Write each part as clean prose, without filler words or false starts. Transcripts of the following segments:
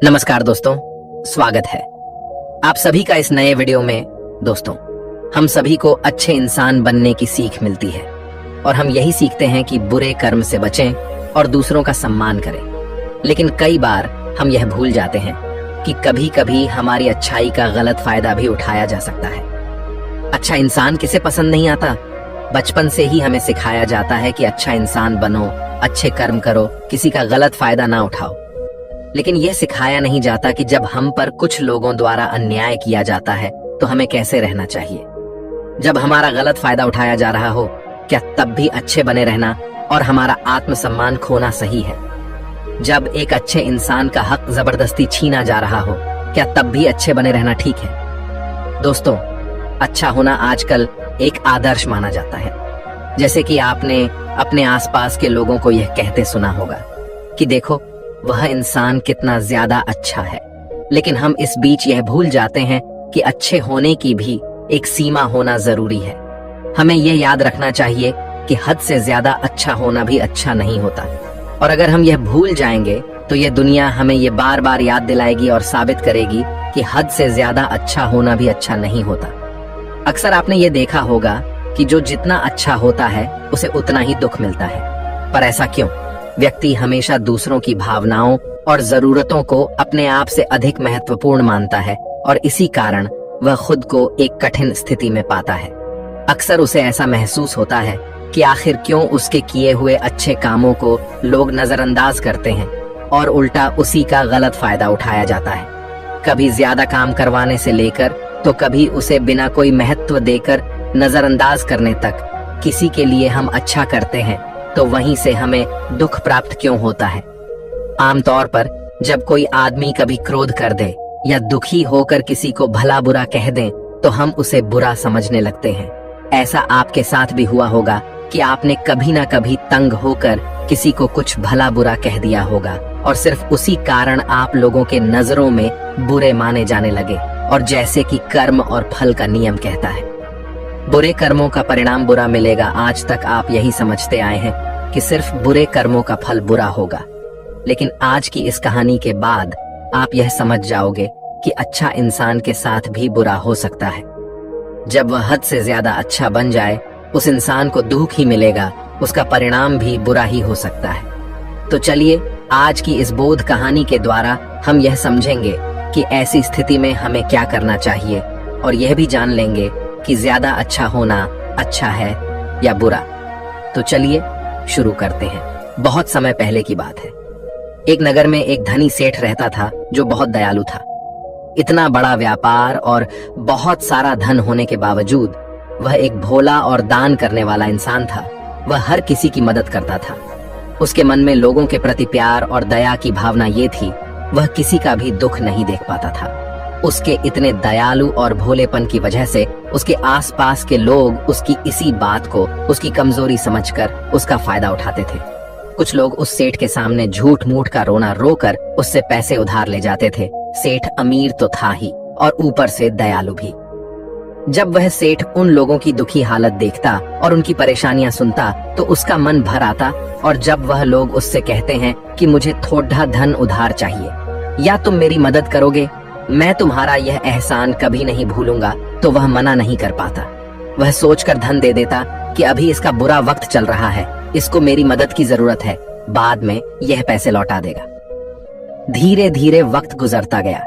नमस्कार दोस्तों, स्वागत है आप सभी का इस नए वीडियो में। दोस्तों, हम सभी को अच्छे इंसान बनने की सीख मिलती है और हम यही सीखते हैं कि बुरे कर्म से बचें और दूसरों का सम्मान करें। लेकिन कई बार हम यह भूल जाते हैं कि कभी कभी हमारी अच्छाई का गलत फायदा भी उठाया जा सकता है। अच्छा इंसान किसे पसंद नहीं आता? बचपन से ही हमें सिखाया जाता है कि अच्छा इंसान बनो, अच्छे कर्म करो, किसी का गलत फायदा ना उठाओ। लेकिन यह सिखाया नहीं जाता कि जब हम पर कुछ लोगों द्वारा अन्याय किया जाता है तो हमें कैसे रहना चाहिए। जब हमारा गलत फायदा उठाया जा रहा हो, क्या तब भी अच्छे बने रहना और हमारा आत्मसम्मान खोना सही है? जब एक अच्छे इंसान का हक जबरदस्ती छीना जा रहा हो, क्या तब भी अच्छे बने रहना ठीक है? दोस्तों, अच्छा होना आजकल एक आदर्श माना जाता है। जैसे कि आपने अपने आसपास के लोगों को यह कहते सुना होगा कि देखो वह इंसान कितना ज्यादा अच्छा है। लेकिन हम इस बीच यह भूल जाते हैं कि अच्छे होने की भी एक सीमा होना जरूरी है। हमें यह याद रखना चाहिए कि हद से ज्यादा अच्छा होना भी अच्छा नहीं होता। और अगर हम यह भूल जाएंगे तो यह दुनिया हमें यह बार बार याद दिलाएगी और साबित करेगी कि हद से ज्यादा अच्छा होना भी अच्छा नहीं होता। अक्सर आपने ये देखा होगा कि जो जितना अच्छा होता है उसे उतना ही दुख मिलता है। पर ऐसा क्यों? व्यक्ति हमेशा दूसरों की भावनाओं और जरूरतों को अपने आप से अधिक महत्वपूर्ण मानता है और इसी कारण वह खुद को एक कठिन स्थिति में पाता है। अक्सर उसे ऐसा महसूस होता है कि आखिर क्यों उसके किए हुए अच्छे कामों को लोग नजरअंदाज करते हैं और उल्टा उसी का गलत फायदा उठाया जाता है। कभी ज्यादा काम करवाने से लेकर तो कभी उसे बिना कोई महत्व देकर नजरअंदाज करने तक। किसी के लिए हम अच्छा करते हैं तो वहीं से हमें दुख प्राप्त क्यों होता है? आमतौर पर जब कोई आदमी कभी क्रोध कर दे या दुखी होकर किसी को भला बुरा कह दे तो हम उसे बुरा समझने लगते हैं। ऐसा आपके साथ भी हुआ होगा कि आपने कभी ना कभी तंग होकर किसी को कुछ भला बुरा कह दिया होगा और सिर्फ उसी कारण आप लोगों के नजरों में बुरे माने जाने लगे। और जैसे कि कर्म और फल का नियम कहता है, बुरे कर्मों का परिणाम बुरा मिलेगा। आज तक आप यही समझते आए हैं कि सिर्फ बुरे कर्मों का फल बुरा होगा। लेकिन आज की इस कहानी के बाद आप यह समझ जाओगे कि अच्छा इंसान के साथ भी बुरा हो सकता है। जब वह हद से ज्यादा अच्छा बन जाए, उस इंसान को दुख ही मिलेगा, उसका परिणाम भी बुरा ही हो सकता है। तो चलिए आज की इस बोध कहानी के द्वारा हम यह समझेंगे कि ऐसी स्थिति में हमें क्या करना चाहिए और यह भी जान लेंगे कि ज्यादा अच्छा होना अच्छा है या बुरा। तो चलिए शुरू करते हैं। बहुत समय पहले की बात है। एक नगर में एक धनी सेठ रहता था जो बहुत दयालु था। इतना बड़ा व्यापार और बहुत सारा धन होने के बावजूद वह एक भोला और दान करने वाला इंसान था। वह हर किसी की मदद करता था। उसके मन में लोगों के प्रति प्यार और दया की भावना ये थी, वह किसी का भी दुख नहीं देख पाता था। उसके इतने दयालु और भोलेपन की वजह से उसके आसपास के लोग उसकी इसी बात को उसकी कमजोरी समझकर उसका फायदा उठाते थे। कुछ लोग उस सेठ के सामने झूठ मूठ का रोना रोकर उससे पैसे उधार ले जाते थे। सेठ अमीर तो था ही और ऊपर से दयालु भी। जब वह सेठ उन लोगों की दुखी हालत देखता और उनकी परेशानियां सुनता तो उसका मन भर आता। और जब वह लोग उससे कहते हैं कि मुझे थोड़ा धन उधार चाहिए या तुम मेरी मदद करोगे, मैं तुम्हारा यह एहसान कभी नहीं भूलूंगा, तो वह मना नहीं कर पाता। वह सोचकर धन दे देता कि अभी इसका बुरा वक्त चल रहा है, इसको मेरी मदद की जरूरत है, बाद में यह पैसे लौटा देगा। धीरे धीरे वक्त गुजरता गया।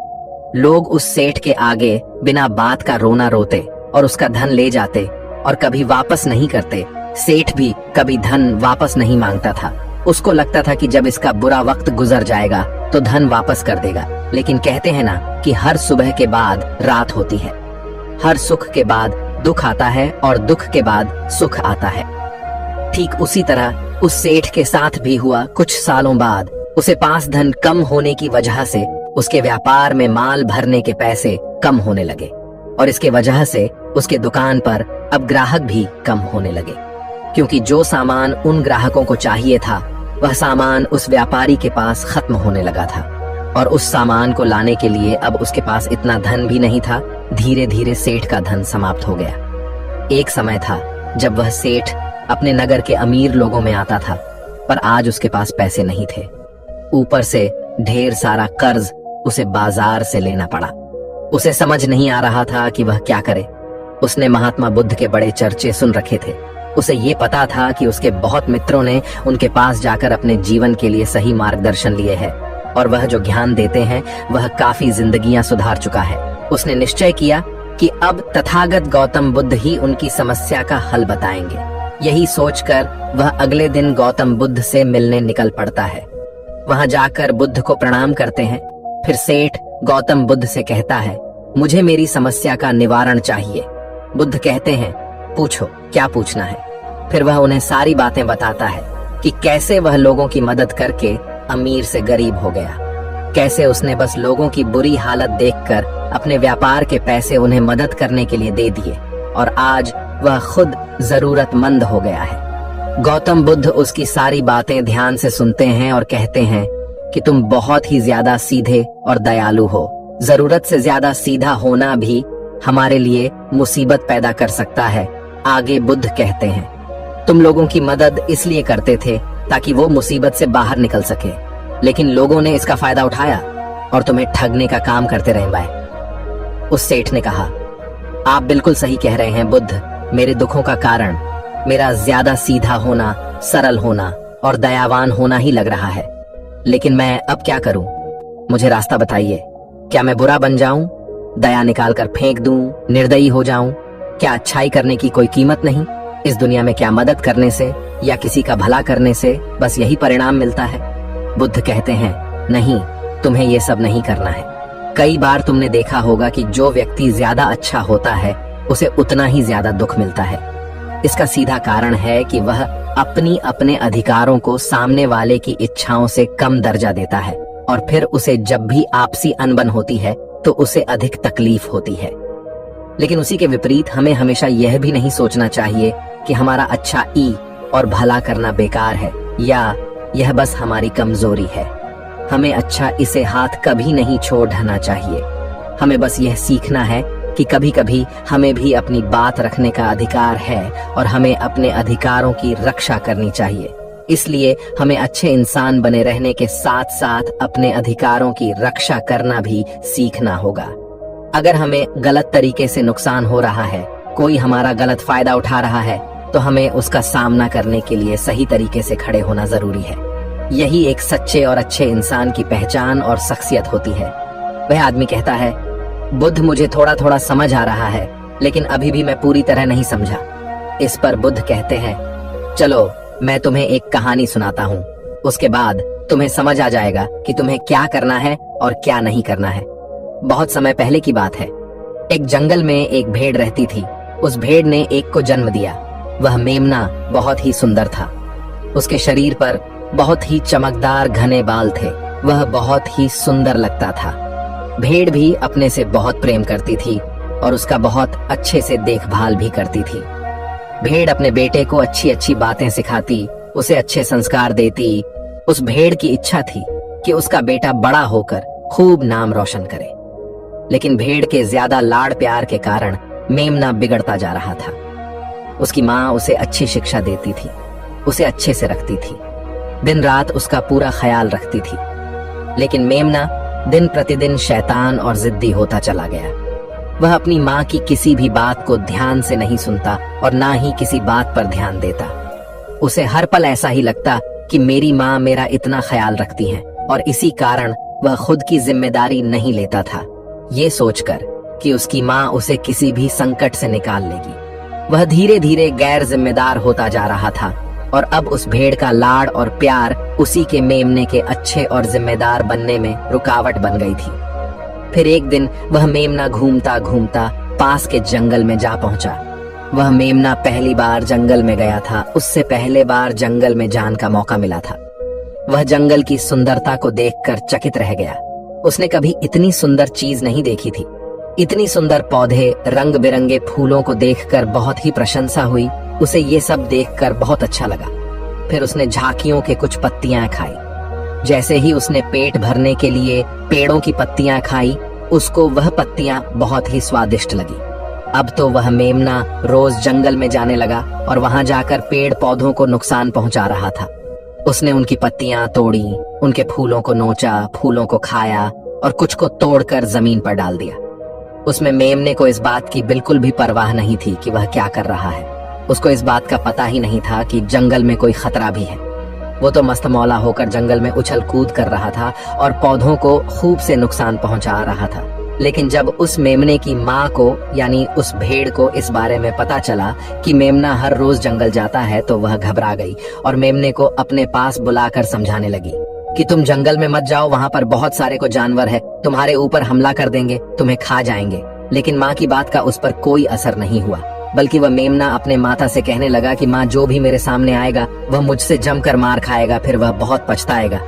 लोग उस सेठ के आगे बिना बात का रोना रोते और उसका धन ले जाते और कभी वापस नहीं करते। सेठ भी कभी धन वापस नहीं मांगता था। उसको लगता था कि जब इसका बुरा वक्त गुजर जाएगा तो धन वापस कर देगा। लेकिन कहते हैं ना कि हर सुबह के बाद रात होती है, हर सुख के बाद दुख आता है और दुख के बाद सुख आता है। ठीक उसी तरह उस सेठ के साथ भी हुआ। कुछ सालों बाद उसे पास धन कम होने की वजह से उसके व्यापार में माल भरने के पैसे कम होने लगे और इसके वजह से उसके दुकान पर अब ग्राहक भी कम होने लगे, क्योंकि जो सामान उन ग्राहकों को चाहिए था वह सामान उस व्यापारी के पास खत्म होने लगा था और उस सामान को लाने के लिए अब उसके पास इतना धन भी नहीं था। धीरे धीरे सेठ का धन समाप्त हो गया। एक समय था जब वह सेठ अपने नगर के अमीर लोगों में आता था, पर आज उसके पास पैसे नहीं थे। ऊपर से ढेर सारा कर्ज उसे बाजार से लेना पड़ा। उसे समझ नहीं आ रहा था कि वह क्या करे। उसने महात्मा बुद्ध के बड़े चर्चे सुन रखे थे। उसे ये पता था कि उसके बहुत मित्रों ने उनके पास जाकर अपने जीवन के लिए सही मार्गदर्शन लिए है और वह जो ज्ञान देते हैं वह काफी जिंदगियां सुधार चुका है। उसने निश्चय किया कि अब तथागत गौतम बुद्ध ही उनकी समस्या का हल बताएंगे। यही सोचकर वह अगले दिन गौतम बुद्ध से मिलने निकल पड़ता है। वहां जाकर बुद्ध को प्रणाम करते हैं। फिर सेठ गौतम बुद्ध से कहता है, मुझे मेरी समस्या का निवारण चाहिए। बुद्ध कहते हैं, पूछो, क्या पूछना है। फिर वह उन्हें सारी बातें बताता है कि कैसे वह लोगों की मदद करके अमीर से गरीब हो गया, कैसे उसने बस लोगों की बुरी हालत देखकर अपने व्यापार के पैसे उन्हें मदद करने के लिए दे दिए और आज वह खुद जरूरतमंद हो गया है। गौतम बुद्ध उसकी सारी बातें ध्यान से सुनते हैं और कहते हैं कि तुम बहुत ही ज्यादा सीधे और दयालु हो। जरूरत से ज्यादा सीधा होना भी हमारे लिए मुसीबत पैदा कर सकता है। आगे बुद्ध कहते हैं, तुम लोगों की मदद इसलिए करते थे ताकि वो मुसीबत से बाहर निकल सके, लेकिन लोगों ने इसका फायदा उठाया और तुम्हें ठगने का काम करते रहे भाई। उस सेठ ने कहा, आप बिल्कुल सही कह रहे हैं बुद्ध। मेरे दुखों का कारण मेरा ज्यादा सीधा होना, सरल होना और दयावान होना ही लग रहा है, लेकिन मैं अब क्या करूं? मुझे रास्ता बताइए। क्या मैं बुरा बन जाऊं, दया निकाल कर फेंक दूं, निर्दयी हो जाऊं? क्या अच्छाई करने की कोई कीमत नहीं? इस दुनिया में क्या मदद करने से या किसी का भला करने से बस यही परिणाम मिलता है? बुद्ध कहते हैं, नहीं, तुम्हें ये सब नहीं करना है। कई बार तुमने देखा होगा कि जो व्यक्ति ज्यादा अच्छा होता है उसे उतना ही ज्यादा दुख मिलता है। इसका सीधा कारण है कि वह अपने अधिकारों को सामने वाले की इच्छाओं से कम दर्जा देता है और फिर उसे जब भी आपसी अनबन होती है तो उसे अधिक तकलीफ होती है। लेकिन उसी के विपरीत हमें हमेशा यह भी नहीं सोचना चाहिए कि हमारा अच्छा ई और भला करना बेकार है या यह बस हमारी कमजोरी है। हमें अच्छा इसे हाथ कभी नहीं छोड़ना चाहिए। हमें बस यह सीखना है कि कभी कभी हमें भी अपनी बात रखने का अधिकार है और हमें अपने अधिकारों की रक्षा करनी चाहिए। इसलिए हमें अच्छे इंसान बने रहने के साथ साथ अपने अधिकारों की रक्षा करना भी सीखना होगा। अगर हमें गलत तरीके से नुकसान हो रहा है, कोई हमारा गलत फायदा उठा रहा है, तो हमें उसका सामना करने के लिए सही तरीके से खड़े होना जरूरी है। यही एक सच्चे और अच्छे इंसान की पहचान और शख्सियत होती है। वह आदमी कहता है, बुद्ध, मुझे थोड़ा थोड़ा समझ आ रहा है, लेकिन अभी भी मैं पूरी तरह नहीं समझा। इस पर बुद्ध कहते हैं, चलो मैं तुम्हें एक कहानी सुनाता हूँ, उसके बाद तुम्हें समझ आ जाएगा कि तुम्हें क्या करना है और क्या नहीं करना है। बहुत समय पहले की बात है। एक जंगल में एक भेड़ रहती थी। उस भेड़ ने एक को जन्म दिया। वह मेमना बहुत ही सुंदर था। उसके शरीर पर बहुत ही चमकदार घने बाल थे। वह बहुत ही सुंदर लगता था। भेड़ भी अपने से बहुत प्रेम करती थी और उसका बहुत अच्छे से देखभाल भी करती थी। भेड़ अपने बेटे को अच्छी अच्छी बातें सिखाती, उसे अच्छे संस्कार देती। उस भेड़ की इच्छा थी कि उसका बेटा बड़ा होकर खूब नाम रोशन करे। लेकिन भेड़ के ज्यादा लाड़ प्यार के कारण मेमना बिगड़ता जा रहा था। उसकी माँ उसे अच्छी शिक्षा देती थी, उसे अच्छे से रखती थी, दिन रात उसका पूरा ख्याल रखती थी। लेकिन मेमना दिन प्रतिदिन शैतान और जिद्दी होता चला गया। वह अपनी माँ की किसी भी बात को ध्यान से नहीं सुनता और ना ही किसी बात पर ध्यान देता। उसे हर पल ऐसा ही लगता कि मेरी माँ मेरा इतना ख्याल रखती है और इसी कारण वह खुद की जिम्मेदारी नहीं लेता था, ये सोचकर कि उसकी माँ उसे किसी भी संकट से निकाल लेगी। वह धीरे धीरे गैर जिम्मेदार होता जा रहा था और अब उस भेड़ का लाड़ और प्यार उसी के मेमने के अच्छे और जिम्मेदार बनने में रुकावट बन गई थी। फिर एक दिन वह मेमना घूमता घूमता पास के जंगल में जा पहुंचा। वह मेमना पहली बार जंगल में गया था। उससे पहले बार जंगल में जाने का मौका मिला था। वह जंगल की सुंदरता को देखकर चकित रह गया। उसने कभी इतनी सुंदर चीज नहीं देखी थी। इतनी सुंदर पौधे, रंग बिरंगे फूलों को देखकर बहुत ही प्रशंसा हुई। उसे ये सब देखकर बहुत अच्छा लगा। फिर उसने झांकियों के कुछ पत्तियां खाई। जैसे ही उसने पेट भरने के लिए पेड़ों की पत्तियां खाई, उसको वह पत्तियां बहुत ही स्वादिष्ट लगी। अब तो वह मेमना रोज जंगल में जाने लगा और वहां जाकर पेड़ पौधों को नुकसान पहुंचा रहा था। उसने उनकी पत्तियां तोड़ी, उनके फूलों को नोचा, फूलों को खाया और कुछ को तोड़कर जमीन पर डाल दिया। उसमें मेमने को इस बात की बिल्कुल भी परवाह नहीं थी कि वह क्या कर रहा है। उसको इस बात का पता ही नहीं था कि जंगल में कोई खतरा भी है। वो तो मस्तमौला होकर जंगल में उछल कूद कर रहा था और पौधों को खूब से नुकसान पहुंचा रहा था। लेकिन जब उस मेमने की माँ को यानी उस भेड़ को इस बारे में पता चला कि मेमना हर रोज जंगल जाता है तो वह घबरा गई और मेमने को अपने पास बुलाकर समझाने लगी कि तुम जंगल में मत जाओ, वहाँ पर बहुत सारे को जानवर है, तुम्हारे ऊपर हमला कर देंगे, तुम्हें खा जाएंगे। लेकिन माँ की बात का उस पर कोई असर नहीं हुआ, बल्कि वह मेमना अपने माता से कहने लगा कि माँ, जो भी मेरे सामने आएगा वह मुझसे जमकर मार खाएगा, फिर वह बहुत पछताएगा।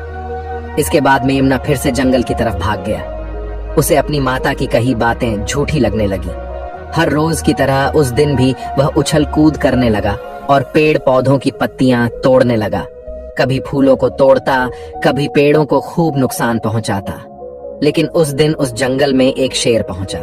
इसके बाद मेमना फिर से जंगल की तरफ भाग गया। उसे अपनी माता की कही बातें झूठी लगने लगी। हर रोज की तरह उस दिन भी वह उछल कूद करने लगा और पेड़ पौधों की पत्तियां तोड़ने लगा। कभी फूलों को तोड़ता, कभी पेड़ों को खूब नुकसान पहुंचाता। लेकिन उस दिन उस जंगल में एक शेर पहुंचा।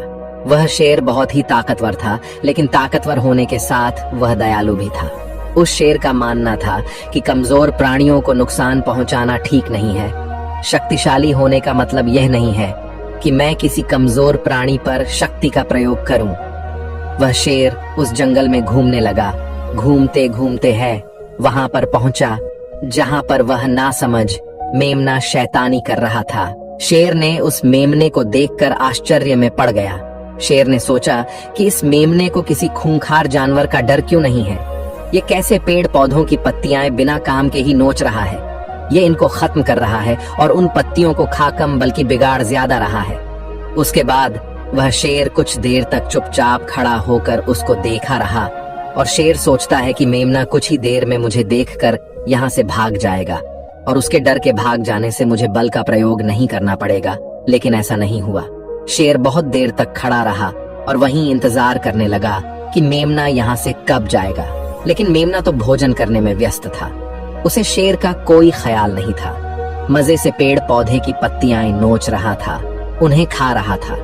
वह शेर बहुत ही ताकतवर था, लेकिन ताकतवर होने के साथ वह दयालु भी था। उस शेर का मानना था कि कमजोर प्राणियों को नुकसान पहुंचाना ठीक नहीं है। शक्तिशाली होने का मतलब यह नहीं है कि मैं किसी कमजोर प्राणी पर शक्ति का प्रयोग करूं। वह शेर उस जंगल में घूमने लगा। घूमते घूमते है वहां पर पहुंचा जहां पर वह ना समझ मेमना शैतानी कर रहा था। शेर ने उस मेमने को देखकर आश्चर्य में पड़ गया। शेर ने सोचा कि इस मेमने को किसी खूंखार जानवर का डर क्यों नहीं है। ये कैसे पेड़ पौधों की पत्तियां बिना काम के ही नोच रहा है। ये इनको खत्म कर रहा है और उन पत्तियों को खा कम बल्कि बिगाड़ ज्यादा रहा है। उसके बाद वह शेर कुछ देर तक चुपचाप खड़ा होकर उसको देखा रहा और शेर सोचता है कि मेमना कुछ ही देर में मुझे देखकर यहाँ से भाग जाएगा और उसके डर के भाग जाने से मुझे बल का प्रयोग नहीं करना पड़ेगा। लेकिन ऐसा नहीं हुआ। शेर बहुत देर तक खड़ा रहा और वहीं इंतजार करने लगा कि मेमना यहाँ से कब जाएगा। लेकिन मेमना तो भोजन करने में व्यस्त था। उसे शेर का कोई ख्याल नहीं था। मजे से पेड़ पौधे की पत्तियां नोच रहा था, उन्हें खा रहा था,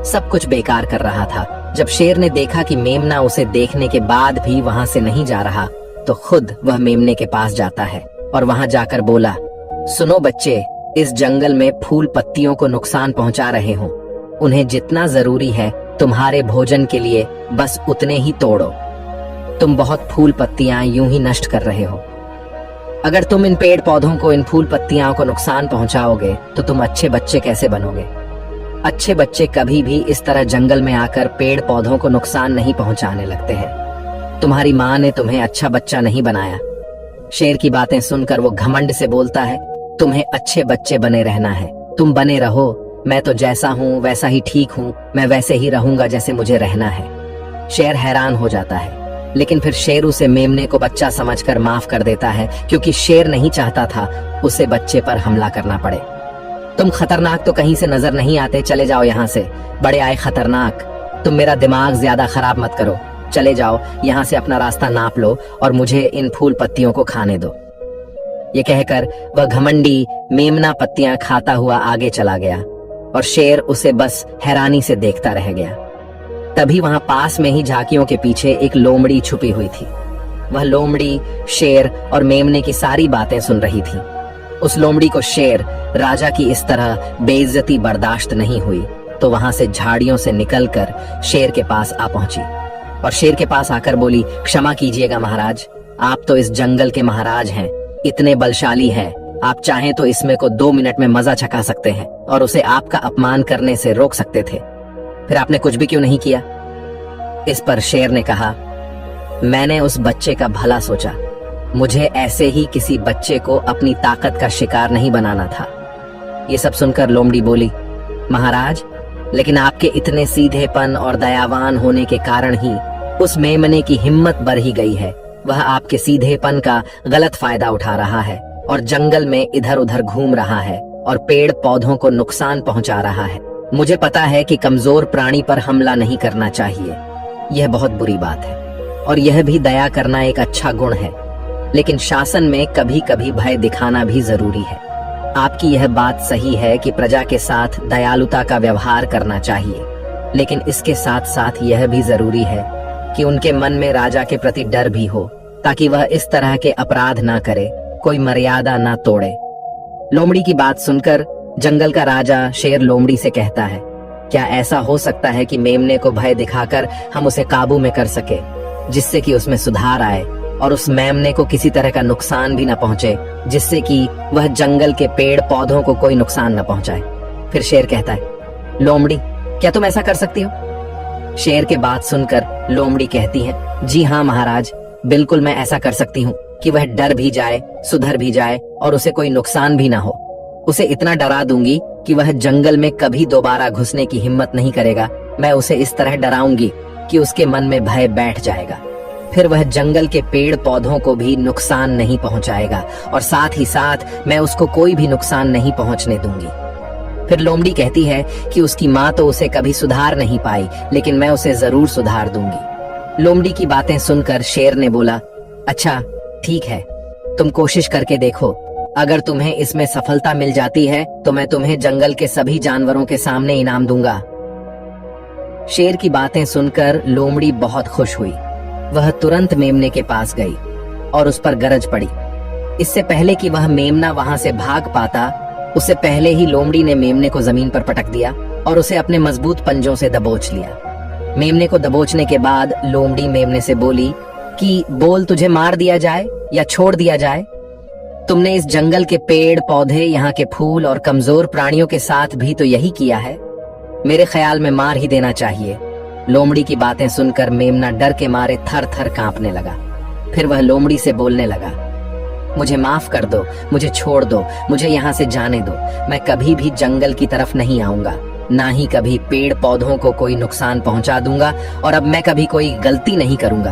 सब कुछ बेकार कर रहा था। जब शेर ने देखा कि मेमना उसे देखने के बाद भी वहां से नहीं जा रहा, तो खुद वह मेमने के पास जाता है और वहां जाकर बोला, सुनो बच्चे, इस जंगल में फूल पत्तियों को नुकसान पहुंचा रहे हो। उन्हें जितना जरूरी है तुम्हारे भोजन के लिए बस उतने ही तोड़ो। तुम बहुत फूल पत्तियां यूं ही नष्ट कर रहे हो। अगर तुम इन पेड़ पौधों को, इन फूल पत्तियां को नुकसान पहुंचाओगे तो तुम अच्छे बच्चे कैसे बनोगे। अच्छे बच्चे कभी भी इस तरह जंगल में आकर पेड़ पौधों को नुकसान नहीं पहुंचाने लगते हैं। तुम्हारी माँ ने तुम्हें अच्छा बच्चा नहीं बनाया। शेर की बातें सुनकर वो घमंड से बोलता है, तुम्हें अच्छे बच्चे बने रहना है, तुम बने रहो। मैं तो जैसा हूँ वैसा ही ठीक हूँ, मैं वैसे ही रहूंगा जैसे मुझे रहना है। शेर हैरान हो जाता है, लेकिन फिर शेर उसे मेमने को बच्चा समझकर माफ कर देता है, क्योंकि शेर नहीं चाहता था उसे बच्चे पर हमला करना पड़े। तुम खतरनाक तो कहीं से नजर नहीं आते, चले जाओ यहाँ से। बड़े आए खतरनाक, तुम मेरा दिमाग ज्यादा खराब मत करो। चले जाओ यहाँ से, अपना रास्ता नाप लो और मुझे इन फूल पत्तियों को खाने दो। ये कहकर वह घमंडी मेमना पत्तियां खाता हुआ आगे चला गया और शेर उसे बस हैरानी से देखता रह गया। तभी वहां पास में ही झांकियों के पीछे एक लोमड़ी छुपी हुई थी। वह लोमड़ी शेर और मेमने की सारी बातें सुन रही थी। उस लोमड़ी को शेर राजा की इस तरह बेइज्जती बर्दाश्त नहीं हुई, तो वहां से झाड़ियों से निकलकर शेर के पास आ पहुंची और शेर के पास आकर बोली, क्षमा कीजिएगा महाराज, आप तो इस जंगल के महाराज हैं, इतने बलशाली हैं, आप चाहें तो इसमें को 2 मिनट में मजा चखा सकते हैं और उसे आपका अपमान करने से रोक सकते थे, फिर आपने कुछ भी क्यों नहीं किया। इस पर शेर ने कहा, मैंने उस बच्चे का भला सोचा, मुझे ऐसे ही किसी बच्चे को अपनी ताकत का शिकार नहीं बनाना था। ये सब सुनकर लोमड़ी बोली, महाराज, लेकिन आपके इतने सीधेपन और दयावान होने के कारण ही उस मेमने की हिम्मत बढ़ ही गई है। वह आपके सीधेपन का गलत फायदा उठा रहा है और जंगल में इधर उधर घूम रहा है और पेड़ पौधों को नुकसान पहुंचा रहा है। मुझे पता है कि कमजोर प्राणी पर हमला नहीं करना चाहिए, यह बहुत बुरी बात है और यह भी दया करना एक अच्छा गुण है, लेकिन शासन में कभी कभी भय दिखाना भी जरूरी है। आपकी यह बात सही है कि प्रजा के साथ दयालुता का व्यवहार करना चाहिए, लेकिन इसके साथ साथ यह भी जरूरी है कि उनके मन में राजा के प्रति डर भी हो, ताकि वह इस तरह के अपराध ना करे, कोई मर्यादा ना तोड़े। लोमड़ी की बात सुनकर जंगल का राजा शेर लोमड़ी से कहता है, क्या ऐसा हो सकता है कि मेमने को भय दिखाकर हम उसे काबू में कर सके, जिससे कि उसमें सुधार आए और उस मेमने को किसी तरह का नुकसान भी न पहुंचे, जिससे कि वह जंगल के पेड़ पौधों को कोई नुकसान न पहुंचाए। फिर शेर कहता है, लोमड़ी क्या तुम ऐसा कर सकती हो? शेर के बात सुनकर लोमड़ी कहती है, जी हाँ महाराज, बिल्कुल मैं ऐसा कर सकती हूँ कि वह डर भी जाए, सुधर भी जाए और उसे कोई नुकसान भी ना हो। उसे इतना डरा दूंगी कि वह जंगल में कभी दोबारा घुसने की हिम्मत नहीं करेगा। मैं उसे इस तरह डराऊंगी कि उसके मन में भय बैठ जाएगा। फिर वह जंगल के पेड़ पौधों को भी नुकसान नहीं पहुंचाएगा और साथ ही साथ मैं उसको कोई भी नुकसान नहीं पहुंचने दूंगी। फिर लोमड़ी कहती है कि उसकी माँ तो उसे कभी सुधार नहीं पाई, लेकिन मैं उसे जरूर सुधार दूंगी। लोमड़ी की बातें सुनकर शेर ने बोला, अच्छा ठीक है, तुम कोशिश करके देखो। अगर तुम्हें इसमें सफलता मिल जाती है तो मैं तुम्हें जंगल के सभी जानवरों के सामने इनाम दूंगा। शेर की बातें सुनकर लोमड़ी बहुत खुश हुई। वह तुरंत मेमने के पास गई और उस पर गरज पड़ी। इससे पहले कि वह मेमना वहां से भाग पाता, उससे पहले ही लोमड़ी ने मेमने को जमीन पर पटक दिया और उसे अपने मजबूत पंजों से दबोच लिया। मेमने को दबोचने के बाद लोमड़ी मेमने से बोली कि बोल, तुझे मार दिया जाए या छोड़ दिया जाए? तुमने इस जंगल के पेड़ पौधे, यहाँ के फूल और कमजोर प्राणियों के साथ भी तो यही किया है। मेरे ख्याल में मार ही देना चाहिए। लोमड़ी की बातें सुनकर मेमना डर के मारे थर थर कांपने लगा। फिर वह लोमड़ी से बोलने लगा, मुझे माफ कर दो, मुझे छोड़ दो, मुझे यहाँ से जाने दो। मैं कभी भी जंगल की तरफ नहीं आऊंगा, ना ही कभी पेड़ पौधों को कोई नुकसान पहुंचा दूंगा, और अब मैं कभी कोई गलती नहीं करूंगा।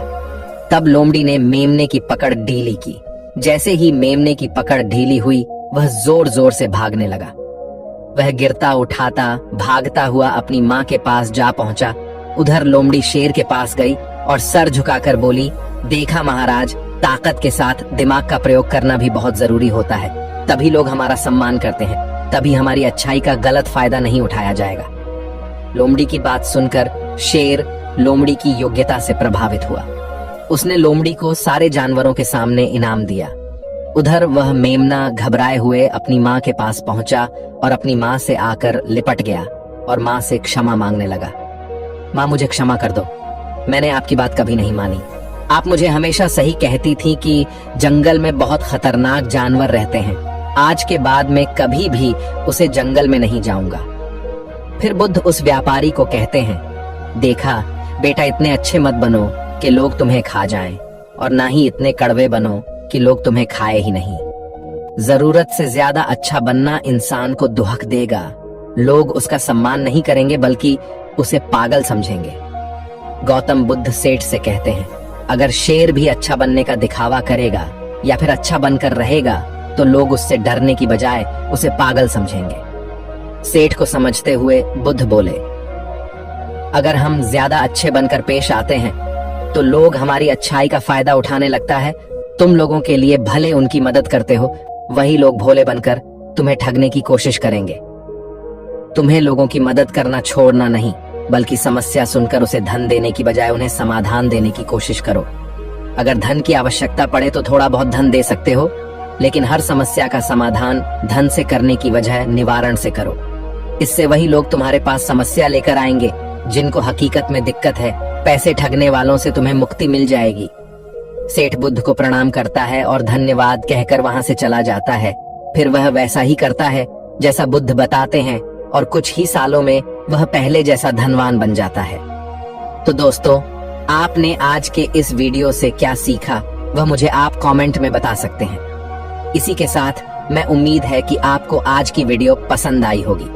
तब लोमड़ी ने मेमने की पकड़ ढीली की। जैसे ही मेमने की पकड़ ढीली हुई, वह जोर जोर से भागने लगा। वह गिरता उठाता भागता हुआ अपनी माँ के पास जा पहुंचा। उधर लोमड़ी शेर के पास गई और सर झुकाकर बोली, देखा महाराज, ताकत के साथ दिमाग का प्रयोग करना भी बहुत जरूरी होता है, तभी लोग हमारा सम्मान करते हैं, तभी हमारी अच्छाई का गलत फायदा नहीं उठाया जाएगा। लोमड़ी की बात सुनकर शेर लोमड़ी की योग्यता से प्रभावित हुआ। उसने लोमड़ी को सारे जानवरों के सामने इनाम दिया। उधर वह मेमना घबराए हुए अपनी माँ के पास पहुंचा और अपनी माँ से आकर लिपट गया और माँ से क्षमा मांगने लगा। माँ, मुझे क्षमा कर दो, मैंने आपकी बात कभी नहीं मानी। आप मुझे हमेशा सही कहती थी कि जंगल में बहुत खतरनाक जानवर रहते हैं। आज के बाद मैं कभी भी उसे जंगल में नहीं जाऊंगा। फिर बुद्ध उस व्यापारी को कहते हैं, देखा बेटा, इतने अच्छे मत बनो कि लोग तुम्हें खा जाएं, और ना ही इतने कड़वे बनो कि लोग तुम्हें खाए ही नहीं। जरूरत से ज्यादा अच्छा बनना इंसान को दुहक देगा। लोग उसका सम्मान नहीं करेंगे, बल्कि उसे पागल समझेंगे। गौतम बुद्ध सेठ से कहते हैं, अगर शेर भी अच्छा बनने का दिखावा करेगा या फिर अच्छा बनकर रहेगा, तो लोग उससे डरने की बजाय उसे पागल समझेंगे। सेठ को समझते हुए बुद्ध बोले, अगर हम ज्यादा अच्छे बनकर पेश आते हैं तो लोग हमारी अच्छाई का फायदा उठाने लगता है। तुम लोगों के लिए भले उनकी मदद करते हो, वही लोग भोले बनकर तुम्हें ठगने की कोशिश करेंगे। तुम्हें लोगों की मदद करना छोड़ना नहीं, बल्कि समस्या सुनकर उसे धन देने की बजाय उन्हें समाधान देने की कोशिश करो। अगर धन की आवश्यकता पड़े तो थोड़ा बहुत धन दे सकते हो, लेकिन हर समस्या का समाधान धन से करने की बजाय निवारण से करो। इससे वही लोग तुम्हारे पास समस्या लेकर आएंगे जिनको हकीकत में दिक्कत है। पैसे ठगने वालों से तुम्हें मुक्ति मिल जाएगी। सेठ बुद्ध को प्रणाम करता है और धन्यवाद कहकर वहां से चला जाता है। फिर वह वैसा ही करता है जैसा बुद्ध बताते हैं, और कुछ ही सालों में वह पहले जैसा धनवान बन जाता है। तो दोस्तों, आपने आज के इस वीडियो से क्या सीखा, वह मुझे आप कमेंट में बता सकते हैं। इसी के साथ मैं उम्मीद है कि आपको आज की वीडियो पसंद आई होगी।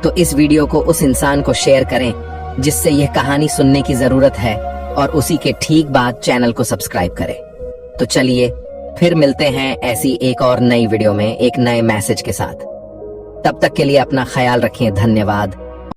तो इस वीडियो को उस इंसान को शेयर करें जिससे यह कहानी सुनने की जरूरत है, और उसी के ठीक बाद चैनल को सब्सक्राइब करें। तो चलिए फिर मिलते हैं ऐसी एक और नई वीडियो में एक नए मैसेज के साथ। तब तक के लिए अपना ख्याल रखें। धन्यवाद।